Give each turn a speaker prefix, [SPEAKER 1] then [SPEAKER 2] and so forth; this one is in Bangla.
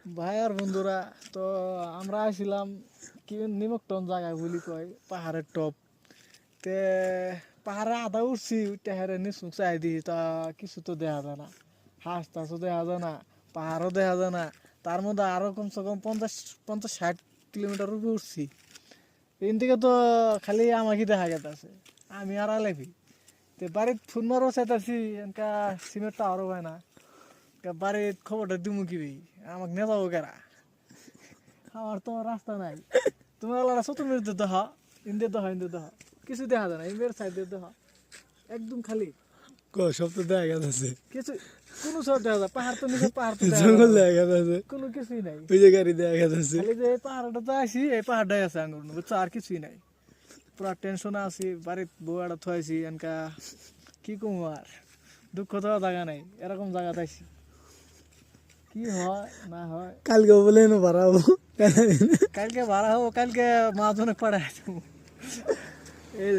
[SPEAKER 1] ভাই আর বন্ধুরা, তো আমরা আসছিলাম কি নিমকটন জায়গায় বলি কয় পাহাড়ের টপ তে পাহাড়ে আধা উঠছি টেহারে নিচু চাই দিই তা কিছু তো দেখা যায় না, হাঁস টাসও দেখা যায় না, পাহাড়ও দেখা যায় না। তার মধ্যে আরো কমসে কম 50-60 কিলোমিটার উপরে উঠছি। এদিন থেকে তো খালি আমাকে দেখা গেছে, আমি আর আলেভি তে বাড়ির ফোন মারও চাইতাছি এনকা সিমেন্ট টাওয়ারও হয় না। বাড়ির খবরটা দিমু কি ভাই, আমাকে নিয়ে যাবো কেরা? আমার তো রাস্তা নাই। তোমার আলাদা চতুর্মির দেখা ইন্দির দেখা ইন্দির দেখা কিছু দেখা যায় না, ইন্দির সাইডের দেখা একদম খালি
[SPEAKER 2] সব তো দেখা গেছে,
[SPEAKER 1] কিছু কোনো সব দেখা যায়। পাহাড় তো নিচে, পাহাড় তো দেখা
[SPEAKER 2] জঙ্গল
[SPEAKER 1] যায়
[SPEAKER 2] দেখা গেছে,
[SPEAKER 1] কোনো কিছুই নাই।
[SPEAKER 2] ওই যে গাড়ি দেখা গেছে।
[SPEAKER 1] খালি যে এই পাহাড়টা তো আসি, এই পাহাড়টাই আছে আঙ্গুর বুঝছো, আর কিছুই নাই। পুরা টেনশনে আছি, বাড়ির বউ একটা থুয়াইছি এনকা কি কমু আর, দুঃখ তো জায়গা নাই, এরকম জায়গাতে আইছি কি হয় না হয়।
[SPEAKER 2] কালকে বলে না বাড়াবো,
[SPEAKER 1] কালকে ভাড়া হবো, কালকে মা জনে পড়াই এই